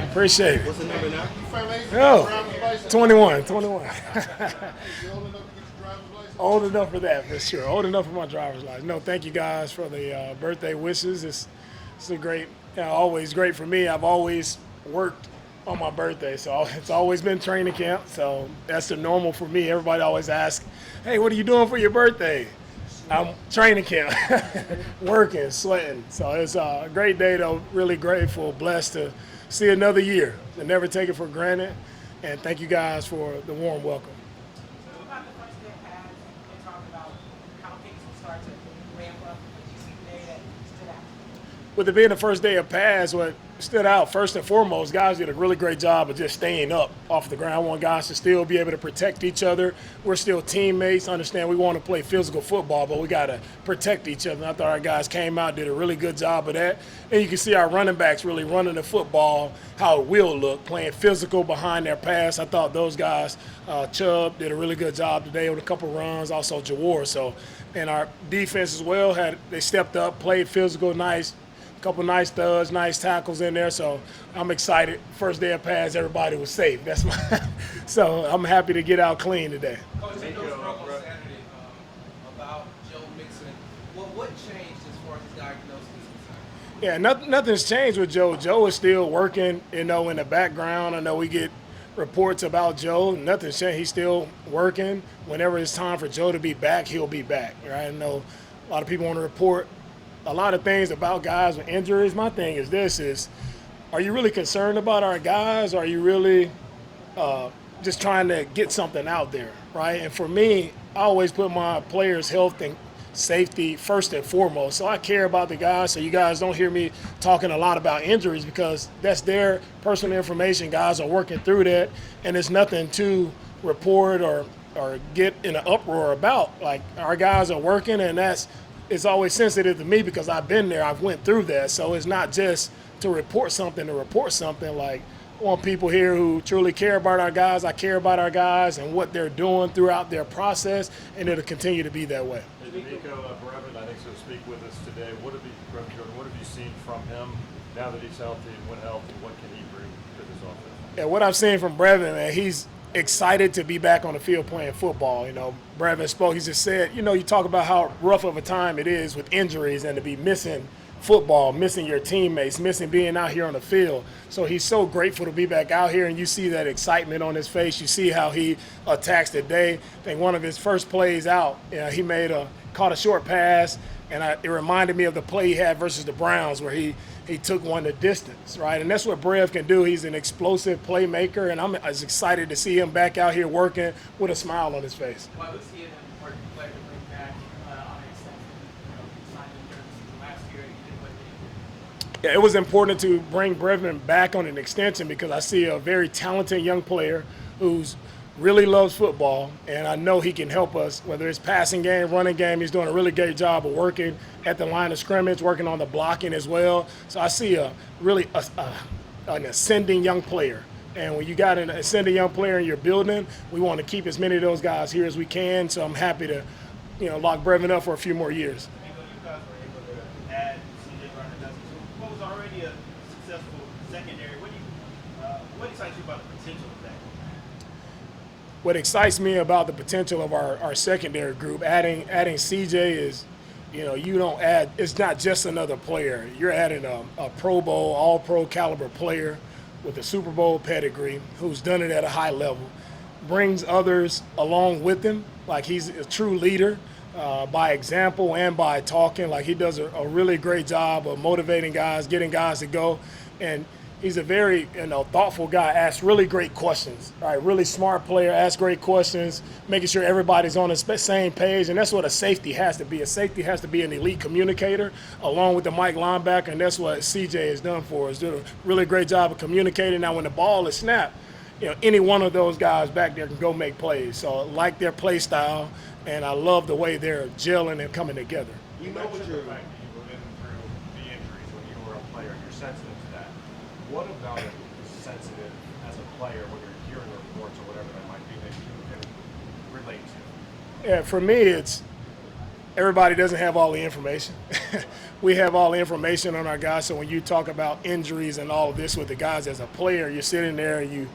Appreciate it. What's the number now? Oh, 21. You old enough to get your driver's license? Old enough for that, for sure. Old enough for my driver's license. No, thank you guys for the birthday wishes. It's a great, always great for me. I've always worked on my birthday, so it's always been training camp. So that's the normal for me. Everybody always asks, "Hey, what are you doing for your birthday?" I'm training camp, working, sweating. So it's a great day, though. Really grateful, blessed to see another year. I never take it for granted. And thank you guys for the warm welcome. So about the first day of pads, and talk about how things will start to ramp up. What you see today that stood out? With it being the first day of pads, what stood out first and foremost, guys did a really great job of just staying up off the ground. I want guys to still be able to protect each other. We're still teammates. Understand we want to play physical football, but we got to protect each other. And I thought our guys came out, did a really good job of that. And you can see our running backs really running the football how it will look, playing physical behind their pass. I thought those guys, Chubb did a really good job today with a couple runs, also Jawar. So, and our defense as well, they stepped up, played physical, nice. Couple nice thuds, nice tackles in there, so I'm excited. First day of pads, everybody was safe. That's so I'm happy to get out clean today. Coach, you know, spoke on Saturday about Joe Mixon. What changed as far as his diagnosis is concerned? Yeah, nothing's changed with Joe. Joe is still working, in the background. I know we get reports about Joe. Nothing's changed. He's still working. Whenever it's time for Joe to be back, he'll be back. Right? I know a lot of people want to report a lot of things about guys with injuries. My thing is this: are you really concerned about our guys? Or are you really just trying to get something out there, right? And for me, I always put my players' health and safety first and foremost. So I care about the guys. So you guys don't hear me talking a lot about injuries because that's their personal information. Guys are working through that, and it's nothing to report or get in an uproar about. Like, our guys are working, and it's always sensitive to me because I've been there. I've went through that. So it's not just to report something. Like, I want people here who truly care about our guys. I care about our guys and what they're doing throughout their process, and it'll continue to be that way. Hey, D'Amico, Brevin, I think, so speak with us today. What have you seen from him now that he's healthy and when healthy? What can he bring to this offense? Yeah, what I've seen from Brevin, man, he's excited to be back on the field playing football. Brevin spoke. He just said, you talk about how rough of a time it is with injuries and to be missing football, missing your teammates, missing being out here on the field. So he's so grateful to be back out here, and you see that excitement on his face. You see how he attacks the day. I think one of his first plays out, he caught a short pass, and it reminded me of the play he had versus the Browns where he took one the distance, right? And that's what Brev can do. He's an explosive playmaker, and I'm as excited to see him back out here working with a smile on his face. Why was he an important player to bring back on an extension? He signed him during the season last year. He did what he did. Yeah, it was important to bring Brevin back on an extension because I see a very talented young player who's really loves football, and I know he can help us, whether it's passing game, running game. He's doing a really great job of working at the line of scrimmage, working on the blocking as well. So I see an ascending young player. And when you got an ascending young player in your building, we want to keep as many of those guys here as we can. So I'm happy to, lock Brevin up for a few more years. You guys were able to add C.J. Gardner-Johnson to what was already a successful secondary. What excites you about the potential of that? What excites me about the potential of our secondary group, adding CJ is, you don't add, it's not just another player. You're adding a Pro Bowl, all-pro caliber player with a Super Bowl pedigree who's done it at a high level, brings others along with him. Like, he's a true leader by example and by talking. Like, he does a really great job of motivating guys, getting guys to go. And he's a very thoughtful guy, asks really great questions, right? Really smart player, asks great questions, making sure everybody's on the same page, and that's what a safety has to be. A safety has to be an elite communicator along with the Mike linebacker, and that's what CJ has done for us. Did a really great job of communicating. Now when the ball is snapped, any one of those guys back there can go make plays. So I like their play style, and I love the way they're gelling and coming together. You know what you're like. You were living through the injuries when you were a player. You're sensitive to that. What about it is sensitive as a player when you're hearing reports or whatever that might be that you can relate to? Yeah, for me, it's everybody doesn't have all the information. We have all the information on our guys. So when you talk about injuries and all of this with the guys as a player, you're sitting there and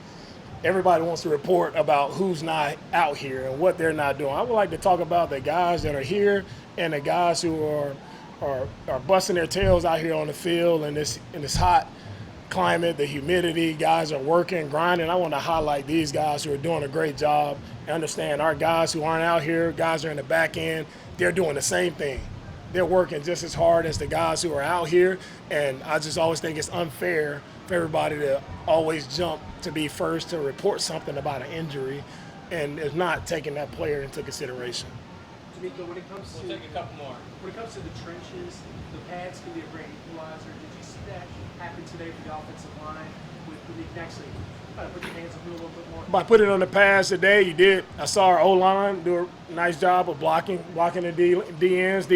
everybody wants to report about who's not out here and what they're not doing. I would like to talk about the guys that are here and the guys who are busting their tails out here on the field in this hot climate, the humidity. Guys are working, grinding. I want to highlight these guys who are doing a great job. Understand our guys who aren't out here, guys are in the back end, they're doing the same thing. They're working just as hard as the guys who are out here, and I just always think it's unfair for everybody to always jump to be first to report something about an injury and is not taking that player into consideration. D'Amico, when it comes to We'll take a couple more. when it comes to the trenches, the pads can be a great equalizer. Did you see that happen today for the offensive line? When you can actually kind of put your hands up a little bit more. By putting on the pass today, you did. I saw our O-line do a nice job of blocking the D-ends,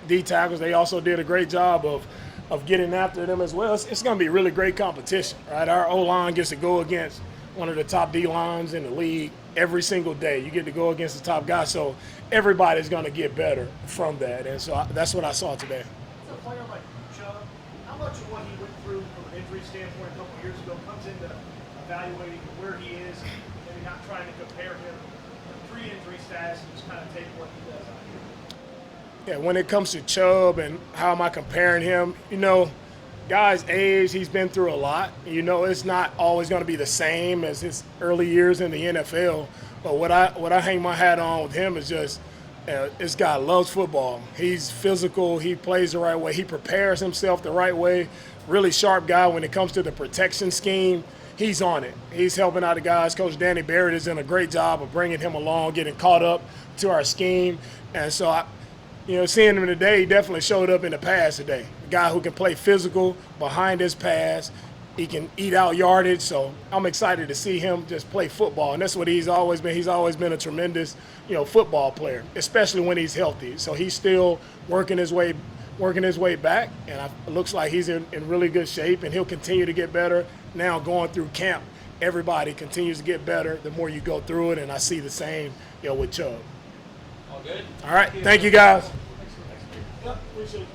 D-tackles. They also did a great job of getting after them as well. It's going to be really great competition, right? Our O-line gets to go against one of the top D-lines in the league every single day. You get to go against the top guys, so everybody's going to get better from that. And so that's what I saw today. For a player like Chubb, how much of what he went through from an injury standpoint a couple of years ago comes into evaluating where he is, maybe not trying to compare him to pre-injury status and just kind of take what he does out here? Yeah, when it comes to Chubb and how am I comparing him, guy's age, he's been through a lot. It's not always going to be the same as his early years in the NFL. But what I hang my hat on with him is just this guy loves football. He's physical. He plays the right way. He prepares himself the right way. Really sharp guy when it comes to the protection scheme. He's on it. He's helping out the guys. Coach Danny Barrett is doing a great job of bringing him along, getting caught up to our scheme. And so, seeing him today, he definitely showed up in the pass today. A guy who can play physical behind his pass. He can eat out yardage. So I'm excited to see him just play football. And that's what he's always been. He's always been a tremendous, football player, especially when he's healthy. So he's still working his way back, and it looks like he's in really good shape, and he'll continue to get better. Now going through camp, everybody continues to get better the more you go through it, and I see the same, with Chubb. All good? All right, thank you guys. Yep, appreciate you.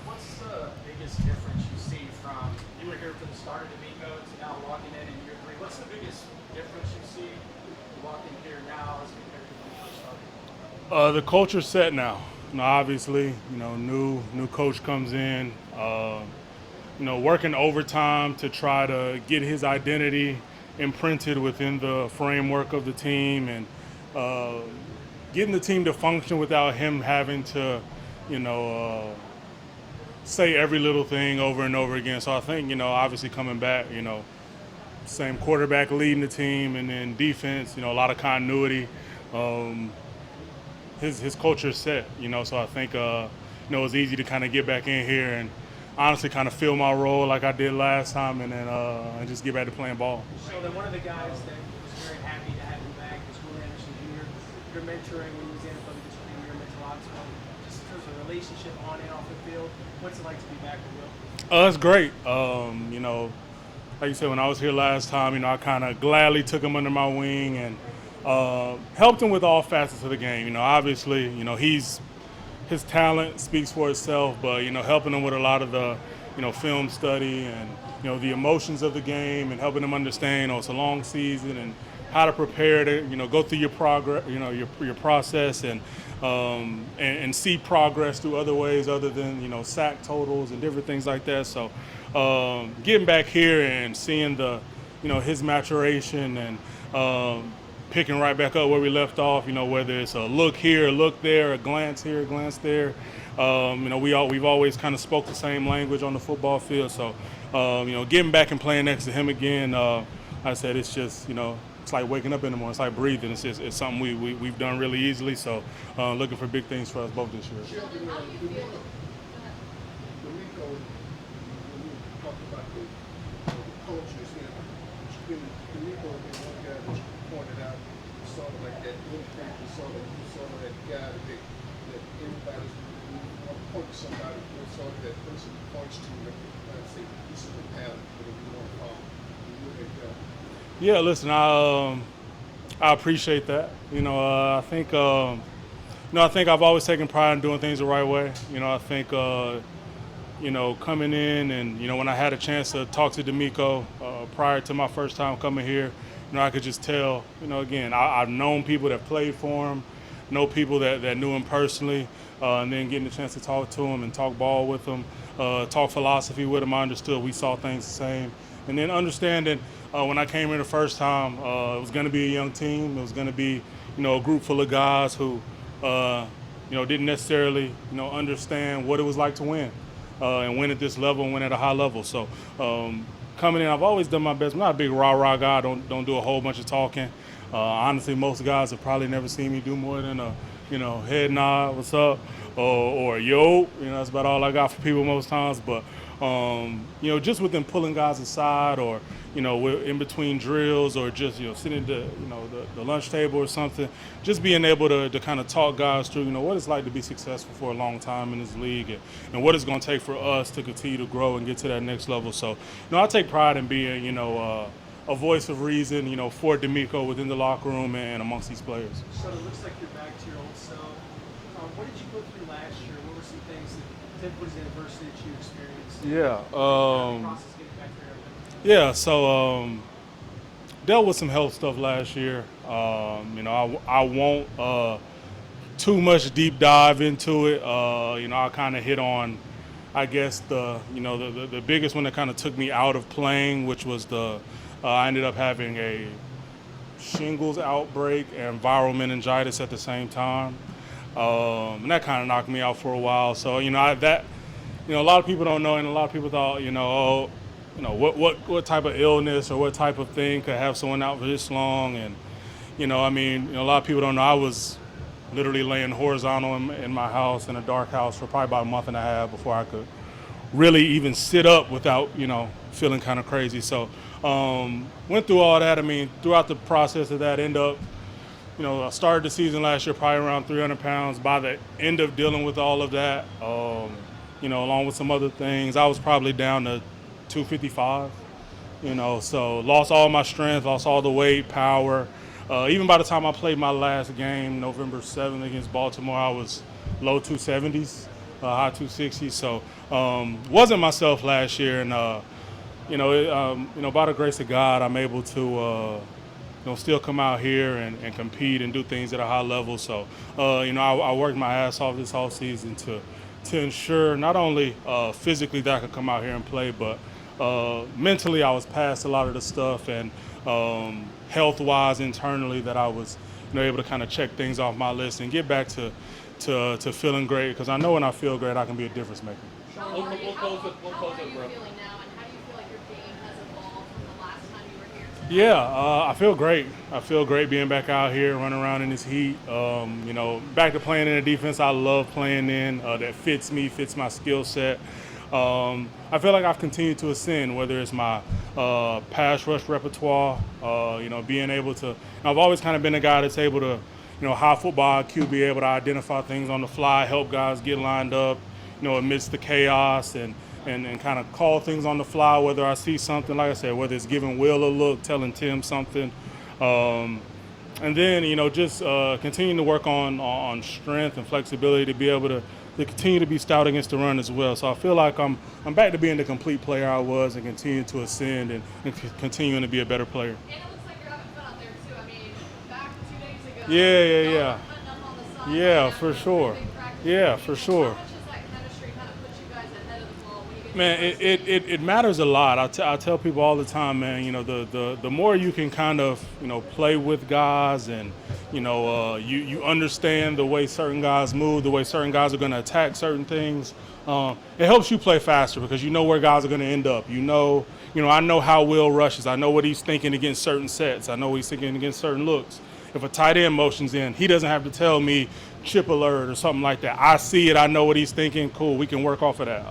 What's the biggest difference you see from you were here for the start of D'Amico to now walking in year 3? What's the biggest difference you see walking here now as compared to when you first started? The culture's set now. Obviously, new coach comes in, working overtime to try to get his identity imprinted within the framework of the team and getting the team to function without him having to, say every little thing over and over again. So I think, obviously coming back, same quarterback leading the team, and then defense, a lot of continuity. His culture is set, so I think, it's easy to kind of get back in here and honestly kind of fill my role like I did last time and then and just get back to playing ball. So then one of the guys that was very happy to have you back is Will Anderson Jr. Your mentoring when he was in your mental ops, just in terms of relationship on and off the field. What's it like to be back with Will? It's great. Like you said, when I was here last time, I kind of gladly took him under my wing and helped him with all facets of the game. Obviously, his talent speaks for itself, but, helping him with a lot of the, film study and, the emotions of the game and helping him understand, it's a long season and how to prepare to, go through your progress, your process and see progress through other ways other than, sack totals and different things like that. So getting back here and seeing the, his maturation and picking right back up where we left off, whether it's a look here, a look there, a glance here, a glance there. We've always kind of spoke the same language on the football field. So, getting back and playing next to him again, I said it's just, it's like waking up in the morning. It's like breathing. It's something we've done really easily. So, looking for big things for us both this year. Sheldon, D'Amico, when we talked about the culture, D'Amico is one guy that you pointed out, sort of like that impact, sort of that guy that everybody's want to point to somebody, sort of that person points to and say, this is the pattern that we want to follow. You know that guy. Yeah, listen, I appreciate that. I think I've always taken pride in doing things the right way. I think, coming in and, when I had a chance to talk to D'Amico prior to my first time coming here, I could just tell, again, I've known people that played for him, know people that knew him personally, and then getting the chance to talk to him and talk ball with him, talk philosophy with him. I understood we saw things the same. And then understanding when I came here the first time, it was going to be a young team. It was going to be, a group full of guys who, didn't necessarily, understand what it was like to win and win at this level and win at a high level. So coming in, I've always done my best. I'm not a big rah-rah guy. Don't do a whole bunch of talking. Honestly, most guys have probably never seen me do more than a, head nod, what's up, or yo. That's about all I got for people most times. But just with them pulling guys aside, or we're in between drills, or just sitting at the lunch table or something, just being able to kind of talk guys through what it's like to be successful for a long time in this league, and what it's going to take for us to continue to grow and get to that next level. So I take pride in being a voice of reason for D'Amico within the locker room and amongst these players. So it looks like you're back to your old self. What did you go through last year? What were some things that was adversity that you experienced? So dealt with some health stuff last year. I won't too much deep dive into it. I kind of hit on, I guess, the biggest one that kind of took me out of playing, which was I ended up having a shingles outbreak and viral meningitis at the same time. And that kind of knocked me out for a while. So, a lot of people don't know, and a lot of people thought, what type of illness or what type of thing could have someone out for this long. And, a lot of people don't know I was literally laying horizontal in my house, in a dark house, for probably about a month and a half before I could really even sit up without, feeling kind of crazy. So went through all that. Throughout the process of that, I started the season last year probably around 300 pounds. By the end of dealing with all of that, along with some other things, I was probably down to 255, so lost all my strength, lost all the weight, power. Even by the time I played my last game, November 7th against Baltimore, I was low 270s, high 260s. So wasn't myself last year, and by the grace of God, I'm able to still come out here and compete and do things at a high level. So I worked my ass off this whole season to ensure not only physically that I could come out here and play, but mentally I was past a lot of the stuff, and health-wise internally, that I was able to kind of check things off my list and get back to feeling great, because I know when I feel great I can be a difference maker. How are you feeling now, and how do you feel like your game has evolved from the last time you were here? Yeah, I feel great. I feel great being back out here, running around in this heat. Back to playing in a defense I love playing in, that fits me, fits my skill set. I feel like I've continued to ascend, whether it's my pass rush repertoire, being able to. I've always kind of been a guy that's able to, high football IQ, be able to identify things on the fly, help guys get lined up, amidst the chaos, and kind of call things on the fly, whether I see something, like I said, whether it's giving Will a look, telling Tim something. And then, just continuing to work on strength and flexibility to be able to continue to be stout against the run as well. So I feel like I'm back to being the complete player I was, and continue to ascend and continuing to be a better player. And it looks like you're having fun out there too. Back 2 days ago. Yeah. Putting up on the side, Yeah, for sure. Yeah, for sure. How much does that chemistry kind of put you guys ahead of the ball when you get Man, it matters a lot. I tell people all the time, man, the more you can kind of, play with guys, and, you understand the way certain guys move, the way certain guys are going to attack certain things, it helps you play faster, because you know where guys are going to end up. I know how Will rushes. I know what he's thinking against certain sets. I know what he's thinking against certain looks. If a tight end motions in, he doesn't have to tell me chip alert or something like that. I see it. I know what he's thinking. Cool, we can work off of that.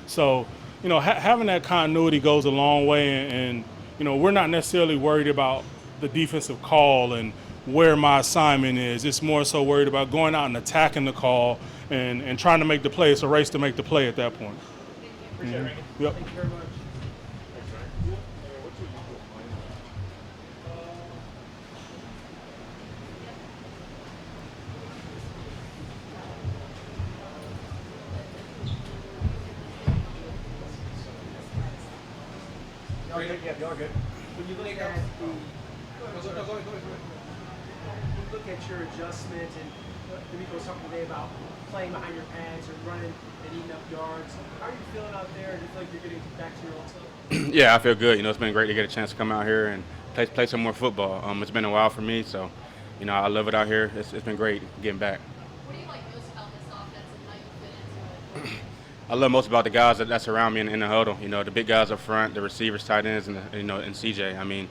So, having that continuity goes a long way, and we're not necessarily worried about the defensive call and where my assignment is. It's more so worried about going out and attacking the call and trying to make the play. It's a race to make the play at that point. Appreciate it, Randy. Yep. Thank you very much. Y'all good? Yeah, y'all good. When you look at the, go ahead. When you look at your adjustment, and D'Amico was talking today about playing behind your pads or running and eating up yards. How are you feeling out there? Do you feel like you're getting back to your old self? Yeah, I feel good. It's been great to get a chance to come out here and play some more football. It's been a while for me, so I love it out here. It's been great getting back. What do you like most about this offense and how you fit into it? I love most about the guys that surround me in the huddle. The big guys up front, the receivers, tight ends, and and CJ. I mean,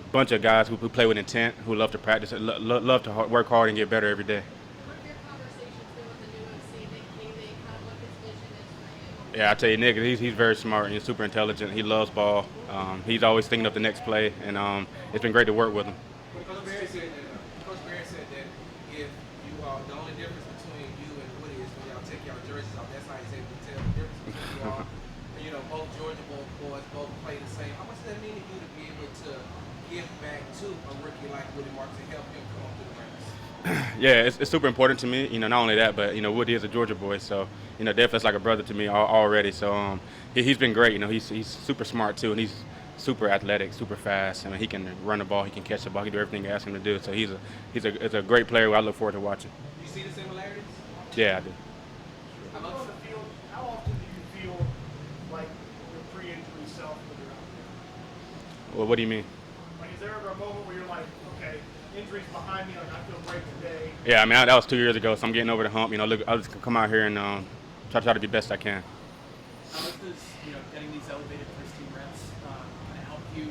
a bunch of guys who play with intent, who love to practice, love to work hard and get better every day. What have your conversations been with the new OC? They kind of what his vision is for you? Yeah, I tell you, Nick, he's very smart and he's super intelligent. He loves ball. He's always thinking of the next play, and it's been great to work with him. Coach Barry said that if you the only difference between you and Woody is when y'all take y'all jerseys off. That's how he's able to tell the difference between you all. Both Georgia boys both play the same. How much does that mean to you to be able to give back to a rookie like Woody Marks and help him come up through the ranks? Yeah, it's super important to me. Not only that, but Woody is a Georgia boy, so definitely like a brother to me already. So he's been great. He's super smart too, and he's super athletic, super fast. He can run the ball, he can catch the ball, he can do everything you ask him to do. So he's a great player who I look forward to watching. Do you see the similarities? Yeah, I do. On the field, how often do you feel like your pre-injury self when you're out there? Well, what do you mean? Like, is there ever a moment where you're like, okay, injury's behind me, like I feel great today? Yeah, that was 2 years ago, so I'm getting over the hump. I'll just come out here and try to be best I can. How much does getting these elevated first team reps kind of help you,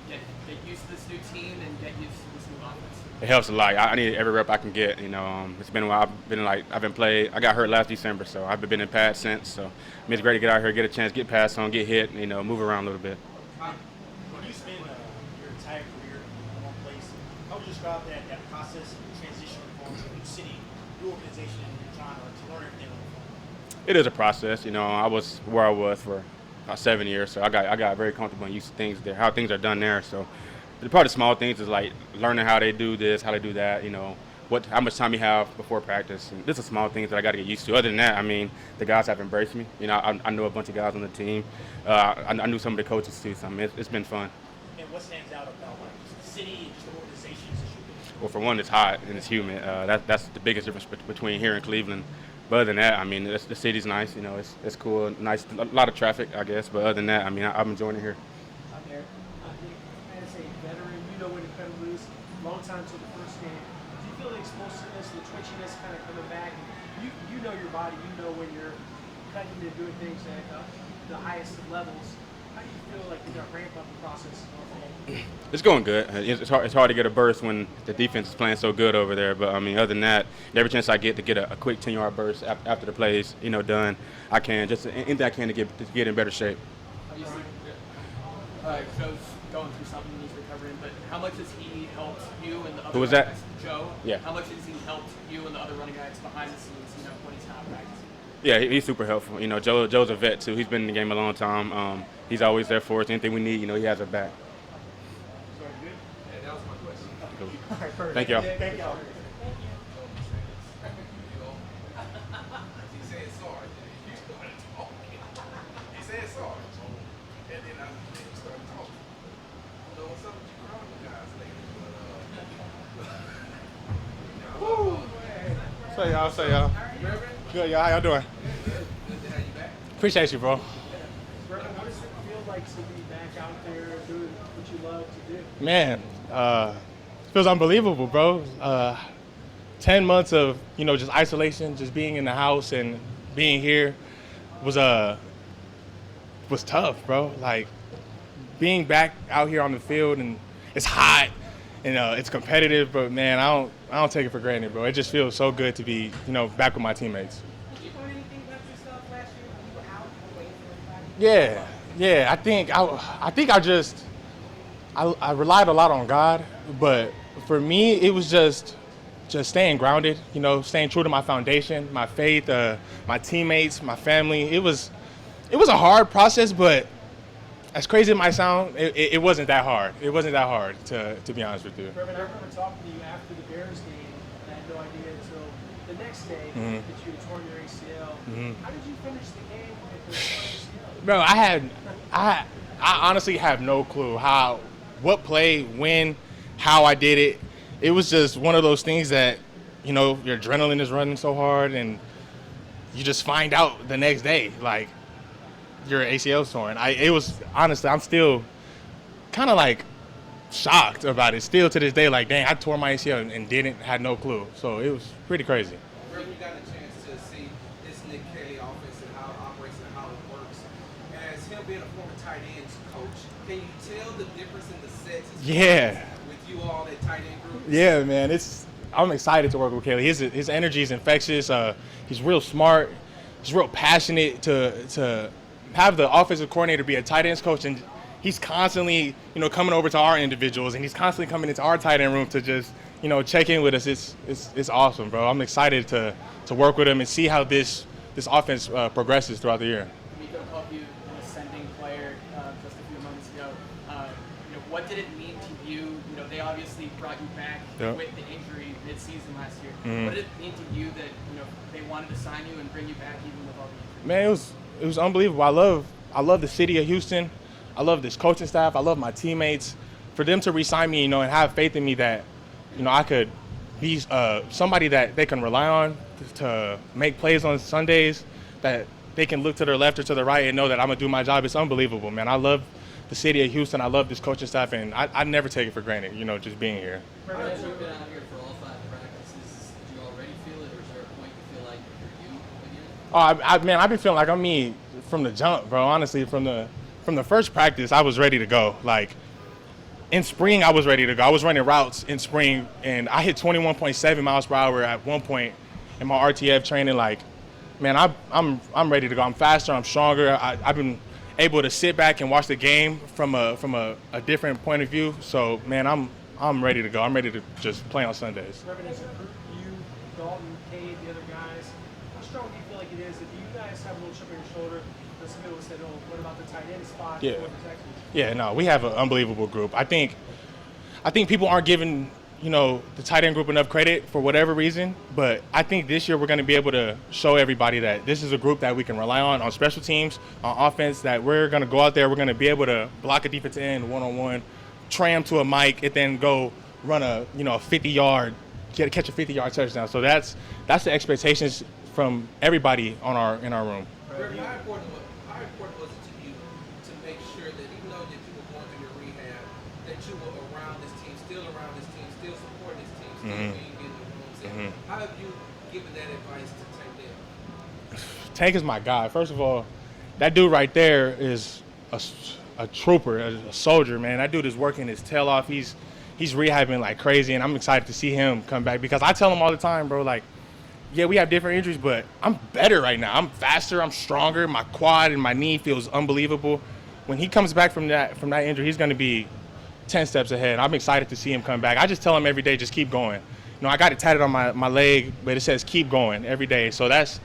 get used to this new team and get used to this new offense? It helps a lot. I need every rep I can get. It's been a while. I got hurt last December, so I've been in pads since. So it's great to get out here, get a chance, get passed on, get hit, move around a little bit. When you spend your entire career in one place, how would you describe that process of transition from a new city, new organization, and you're trying to learn everything on the phone? It is a process. I was where I was for about 7 years, so I got very comfortable and used to things there, how things are done there. So part of the small things is like learning how they do this, how they do that. How much time you have before practice, and this are small things that I got to get used to. Other than that, the guys have embraced me. I know a bunch of guys on the team. I knew some of the coaches too. So it's been fun. And what stands out about just the city and just the organizations that you've been? Well, for one, it's hot and it's humid. That's the biggest difference between here and Cleveland. But other than that, the city's nice. It's cool, nice. A lot of traffic, I guess. But other than that, I'm enjoying it here. Out there, as a veteran, you know when to cut and loose. Long time till the first game. Do you feel the explosiveness, the twitchiness kind of coming back? You know your body. You know when you're cutting and doing things at the highest of levels. How do you feel like you're going to ramp up the process? It's going good. It's hard to get a burst when the defense is playing so good over there. But other than that, every chance I get to get a quick 10-yard burst after the play's done, I can just anything I can to get in better shape. Obviously, Joe's going through something he's recovering, but how much has he helped you and the other Who was running that? guys? Joe? Yeah. How much has he helped you and the other running guys behind the scenes, when he's not practicing? Yeah, he's super helpful. Joe's a vet too. He's been in the game a long time. He's always there for us. Anything we need, he has our back. Yeah, that was my question. Cool. All right, perfect. Thank y'all. Thank y'all. He said sorry. You started talking. He said sorry. And then you started talking. I don't know what's up with you around you guys lately, but Say y'all. Reverend, Good, y'all. How y'all doing? good to have you back. Appreciate you, bro. Reverend, what does it feel like to be back out there doing what you love to do? Man, it feels unbelievable, bro. 10 months of, just isolation, just being in the house and being here was tough, bro. Like, being back out here on the field, and it's hot and it's competitive, but man, I don't take it for granted, bro. It just feels so good to be, back with my teammates. Did you learn anything about yourself last year when you were out away from everybody? Yeah. I think I just I relied a lot on God, but for me, it was just staying grounded, staying true to my foundation, my faith, my teammates, my family. It was a hard process, but as crazy as it might sound, it wasn't that hard. It wasn't that hard, to be honest with you. Reverend, I remember talking to you after the Bears game, and I had no idea until the next day that you had torn your ACL. How did you finish the game with the torn ACL? Bro, I honestly have no clue what play, when, how I did it. It was just one of those things that, your adrenaline is running so hard, and you just find out the next day, like, your ACL's torn. It was, honestly, I'm still kind of like shocked about it. Still to this day, like, dang, I tore my ACL and had no clue. So it was pretty crazy. Where we got a chance to see this Nick Kelly offense and how it operates and how it works. As him being a former tight ends coach, can you tell the difference in the sets? Yeah. With you all at tight end group? Yeah, man. I'm excited to work with Kelly. His energy is infectious. He's real smart. He's real passionate to have the offensive coordinator be a tight ends coach, and he's constantly, coming over to our individuals, and he's constantly coming into our tight end room to just, check in with us. It's awesome, bro. I'm excited to work with him and see how this offense progresses throughout the year. Miko called you an ascending player just a few moments ago. What did it mean to you? They obviously brought you back with the injury mid-season last year. What did it mean to you that they wanted to sign you and bring you back even with all the injuries? Man, it was unbelievable. I love the city of Houston. I love this coaching staff. I love my teammates. For them to re-sign me, and have faith in me that, I could be somebody that they can rely on to make plays on Sundays, that they can look to their left or to the right and know that I'm going to do my job. It's unbelievable, man. I love the city of Houston. I love this coaching staff, and I never take it for granted, just being here. You've been out here for all 5 practices. Did you already feel it, or is there a point you feel like you're you again? Man, I've been feeling like I'm me from the jump, bro. Honestly, from the first practice, I was ready to go. Like, in spring, I was ready to go. I was running routes in spring, and I hit 21.7 miles per hour at one point in my RTF training. Like, man, I'm ready to go. I'm faster. I'm stronger. I've been able to sit back and watch the game from a different point of view. So, man, I'm ready to go. I'm ready to just play on Sundays. Reverend, as a group, you, Dalton, Cade, the other guys, how strong do you feel like it is? If you guys have a little chip on your shoulder, some people said, "Oh, what about the tight end spot for the Texans?" Yeah, no, we have an unbelievable group. I think people aren't giving, the tight end group enough credit for whatever reason, but I think this year we're going to be able to show everybody that this is a group that we can rely on special teams, on offense, that we're going to go out there, we're going to be able to block a defensive end one-on-one, tram to a mic, and then go run a 50-yard, catch a 50-yard touchdown. So that's the expectations from everybody in our room. How important was it to you to make sure that even though that you were going through your rehab, that you were around this team, still supporting this team, still being in the rooms? How have you given that advice to Tank? Tank is my guy. First of all, that dude right there is a trooper, a soldier, man. That dude is working his tail off. He's rehabbing like crazy, and I'm excited to see him come back because I tell him all the time, bro, like, yeah, we have different injuries, but I'm better right now. I'm faster, I'm stronger. My quad and my knee feels unbelievable. When he comes back from that injury, he's going to be 10 steps ahead. I'm excited to see him come back. I just tell him every day, just keep going. I got it tatted on my leg, but it says keep going every day. So it's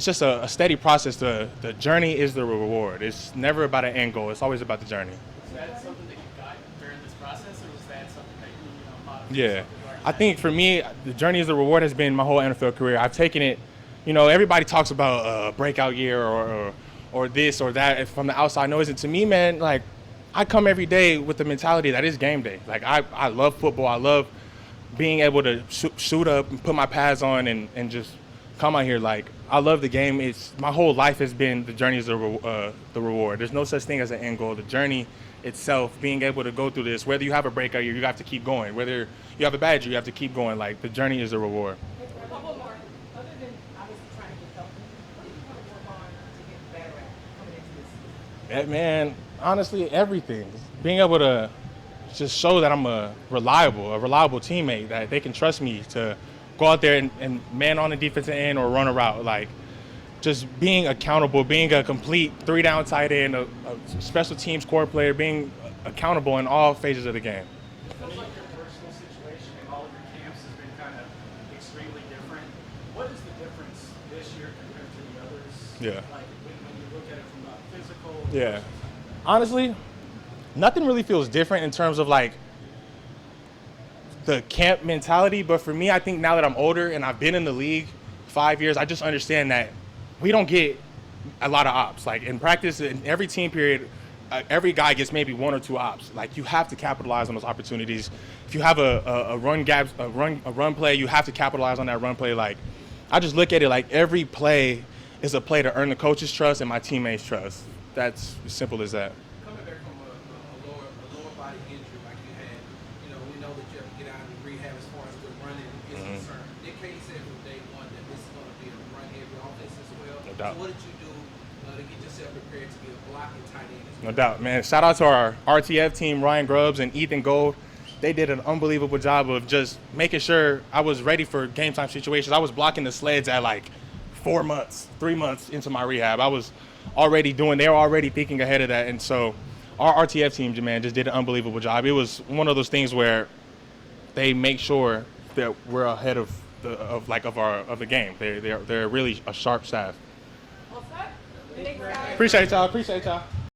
just a steady process. The journey is the reward. It's never about an end goal. It's always about the journey. Was that something that you got during this process, or was that something that you modeled? Yeah. I think for me, the journey is the reward has been my whole NFL career. I've taken it, everybody talks about a breakout year or this or that from the outside noise. And to me, man, like, I come every day with the mentality that it's game day. Like, I love football. I love being able to shoot up and put my pads on and just come out here. Like, I love the game. My whole life has been the journey is the reward. There's no such thing as an end goal. The journey itself, being able to go through this, whether you have a breakout year, you have to keep going. Whether you have a bad year, you have to keep going. Like, the journey is a reward. A couple more. Other than obviously trying to get healthy, what do you want to work on to get better at coming into this season? Man, honestly, everything. Being able to just show that I'm a reliable teammate, that they can trust me to go out there and man on the defensive end or run a route. Like, just being accountable, being a complete 3-down tight end, a special teams core player, being accountable in all phases of the game. It feels like your personal situation in all of your camps has been kind of extremely different. What is the difference this year compared to the others? Yeah. Like when you look at it from a physical. Yeah. Honestly, nothing really feels different in terms of like the camp mentality. But for me, I think now that I'm older and I've been in the league 5 years, I just understand that we don't get a lot of ops. Like in practice, in every team period, every guy gets maybe 1 or 2 ops. Like you have to capitalize on those opportunities. If you have a run play, you have to capitalize on that run play. Like I just look at it like every play is a play to earn the coach's trust and my teammates' trust. That's as simple as that. Coming back from a lower body injury like you had, you know, we know that you have to get out of rehab as far as the running is concerned. Nick Cage said from day one that this is going to be a run-heavy offense as well. No doubt. So what did you do to get yourself prepared to be a blocking tight end as well? No doubt, man. Shout out to our RTF team, Ryan Grubbs and Ethan Gold. They did an unbelievable job of just making sure I was ready for game time situations. I was blocking the sleds at like 3 months into my rehab. I was already they were already thinking ahead of that. And so our RTF team, man, just did an unbelievable job. It was one of those things where they make sure that we're ahead of the game. They're really a sharp staff. Well, sir, thanks, guys. Appreciate y'all.